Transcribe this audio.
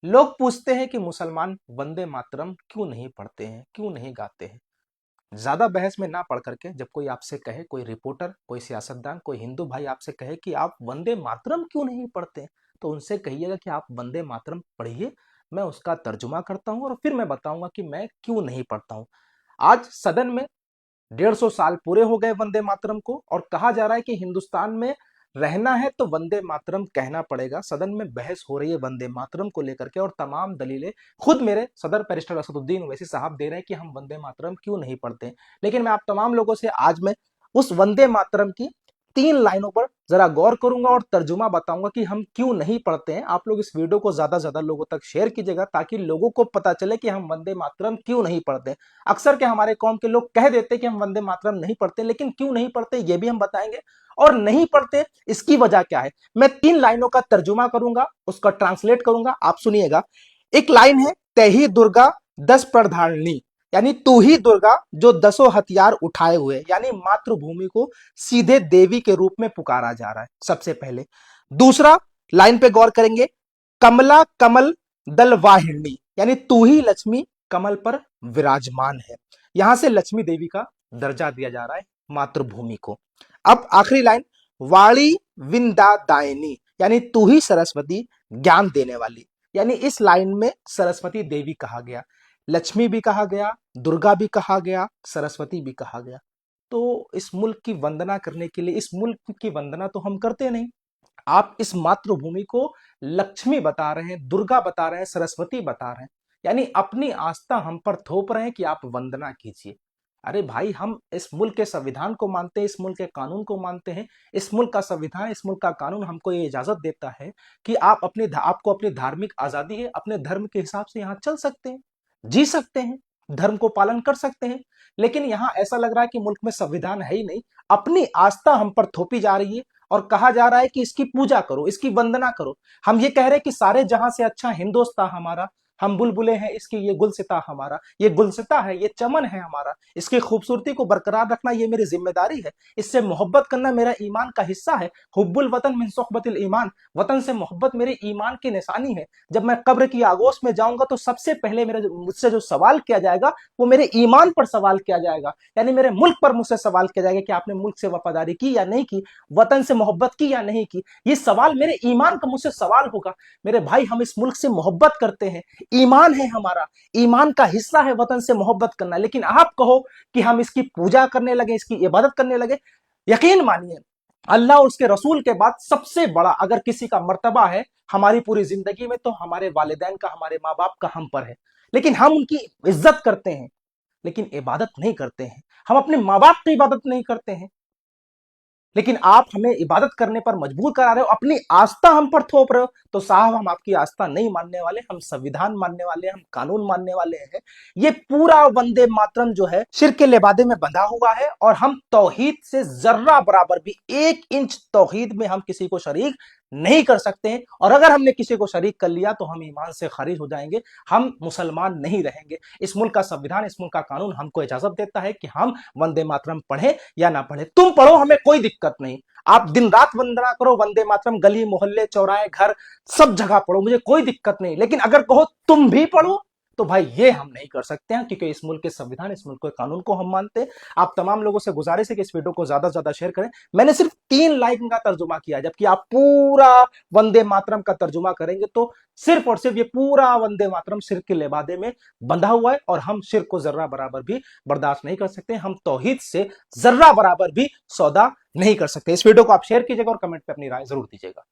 लोग पूछते हैं कि मुसलमान वंदे मातरम क्यों नहीं पढ़ते हैं, क्यों नहीं गाते हैं। ज्यादा बहस में ना पढ़ करके जब कोई आपसे कहे, कोई रिपोर्टर, कोई सियासतदान, कोई हिंदू भाई आपसे कहे कि आप वंदे मातरम क्यों नहीं पढ़ते हैं, तो उनसे कहिएगा कि आप वंदे मातरम पढ़िए। मैं उसका तर्जुमा करता हूं और फिर मैं बताऊंगा कि मैं क्यों नहीं पढ़ता हूं। आज सदन में 150 साल पूरे हो गए वंदे मातरम को और कहा जा रहा है कि हिंदुस्तान में रहना है तो वंदे मातरम कहना पड़ेगा। सदन में बहस हो रही है वंदे मातरम को लेकर के और तमाम दलीलें खुद मेरे सदर बैरिस्टर असदुद्दीन ओवैसी साहब दे रहे हैं कि हम वंदे मातरम क्यों नहीं पढ़ते। लेकिन मैं आप तमाम लोगों से आज मैं उस वंदे मातरम की 3 लाइनों पर जरा गौर करूंगा और तर्जुमा बताऊंगा कि हम क्यों नहीं पढ़ते हैं। आप लोग इस वीडियो को ज्यादा से ज्यादा लोगों तक शेयर कीजिएगा ताकि लोगों को पता चले कि हम वंदे मातरम क्यों नहीं पढ़ते। अक्सर के हमारे कौम के लोग कह देते कि हम वंदे मातरम नहीं पढ़ते, लेकिन क्यों नहीं पढ़ते ये भी हम बताएंगे और नहीं पढ़ते इसकी वजह क्या है। मैं 3 लाइनों का तर्जुमा करूंगा, उसका ट्रांसलेट करूंगा, आप सुनिएगा। एक लाइन है, तही दुर्गा 10 प्रधारणी, यानी तू ही दुर्गा जो 10 हथियार उठाए हुए, यानी मातृभूमि को सीधे देवी के रूप में पुकारा जा रहा है सबसे पहले। दूसरा लाइन पे गौर करेंगे, कमला कमल दल वाहिनी, यानी तू ही लक्ष्मी कमल पर विराजमान है। यहां से लक्ष्मी देवी का दर्जा दिया जा रहा है मातृभूमि को। अब आखिरी लाइन, वाणी विंदा दायनी, यानी तू ही सरस्वती ज्ञान देने वाली, यानी इस लाइन में सरस्वती देवी कहा गया, लक्ष्मी भी कहा गया, दुर्गा भी कहा गया, सरस्वती भी कहा गया। तो इस मुल्क की वंदना करने के लिए, इस मुल्क की वंदना तो हम करते नहीं। आप इस मातृभूमि को लक्ष्मी बता रहे हैं, दुर्गा बता रहे हैं, सरस्वती बता रहे हैं, यानी अपनी आस्था हम पर थोप रहे हैं कि आप वंदना कीजिए। अरे भाई, हम इस मुल्क के संविधान को मानते हैं, इस मुल्क के कानून को मानते हैं। इस मुल्क का संविधान, इस मुल्क का कानून हमको ये इजाजत देता है कि आपको अपनी धार्मिक आजादी है, अपने धर्म के हिसाब से यहाँ चल सकते हैं, जी सकते हैं, धर्म को पालन कर सकते हैं। लेकिन यहाँ ऐसा लग रहा है कि मुल्क में संविधान है ही नहीं, अपनी आस्था हम पर थोपी जा रही है और कहा जा रहा है कि इसकी पूजा करो, इसकी वंदना करो। हम ये कह रहे हैं कि सारे जहां से अच्छा हिंदुस्तान हमारा, हम बुलबुले हैं इसकी, ये गुलसिता हमारा, ये गुलसिता है, ये चमन है हमारा, इसकी खूबसूरती को बरकरार रखना ये मेरी जिम्मेदारी है, इससे मोहब्बत करना मेरा ईमान का हिस्सा है। हुब्बुल वतन मिन सुहबतिल ईमान, वतन से मोहब्बत मेरे ईमान की निशानी है। जब मैं कब्र की आगोश में जाऊंगा तो सबसे पहले मेरे मुझसे जो सवाल किया जाएगा वो मेरे ईमान पर सवाल किया जाएगा, यानी मेरे मुल्क पर मुझसे सवाल किया जाएगा कि आपने मुल्क से वफादारी की या नहीं की, वतन से मोहब्बत की या नहीं की। ये सवाल मेरे ईमान का मुझसे सवाल होगा। मेरे भाई, हम इस मुल्क से मोहब्बत करते हैं, ईमान है हमारा, ईमान का हिस्सा है वतन से मोहब्बत करना। लेकिन आप कहो कि हम इसकी पूजा करने लगे, इसकी इबादत करने लगे। यकीन मानिए, अल्लाह और उसके रसूल के बाद सबसे बड़ा अगर किसी का मर्तबा है हमारी पूरी जिंदगी में तो हमारे वालिदैन का, हमारे माँ बाप का हम पर है। लेकिन हम उनकी इज्जत करते हैं लेकिन इबादत नहीं करते हैं। हम अपने माँ बाप की इबादत नहीं करते हैं लेकिन आप हमें इबादत करने पर मजबूर करा रहे हो, अपनी आस्था हम पर थोप रहे हो। तो साहब, हम आपकी आस्था नहीं मानने वाले, हम संविधान मानने वाले, हम कानून मानने वाले हैं। ये पूरा वंदे मातरम जो है शिर्क के लिबादे में बंधा हुआ है और हम तौहीद से जर्रा बराबर भी 1 इंच तौहीद में हम किसी को शरीक नहीं कर सकते हैं। और अगर हमने किसी को शरीक कर लिया तो हम ईमान से खारिज हो जाएंगे, हम मुसलमान नहीं रहेंगे। इस मुल्क का संविधान, इस मुल्क का कानून हमको इजाजत देता है कि हम वंदे मातरम पढ़े या ना पढ़े। तुम पढ़ो, हमें कोई दिक्कत नहीं। आप दिन रात वंदना करो, वंदे मातरम गली मोहल्ले चौराहे घर सब जगह पढ़ो, मुझे कोई दिक्कत नहीं। लेकिन अगर कहो तुम भी पढ़ो तो भाई ये हम नहीं कर सकते हैं, क्योंकि इस मुल्क के संविधान, इस मुल्क के कानून को हम मानते हैं। आप तमाम लोगों से गुजारिश है कि इस वीडियो को ज्यादा से ज्यादा शेयर करें। मैंने सिर्फ 3 लाइन का तर्जुमा किया, जबकि आप पूरा वंदे मातरम का तर्जुमा करेंगे तो सिर्फ और सिर्फ ये पूरा वंदे मातरम शिर्क के लिबादे में बंधा हुआ है और हम शिर्क को जर्रा बराबर भी बर्दाश्त नहीं कर सकते। हम तौहीद से जर्रा बराबर भी सौदा नहीं कर सकते। इस वीडियो को आप शेयर कीजिएगा और कमेंट पे अपनी राय जरूर दीजिएगा।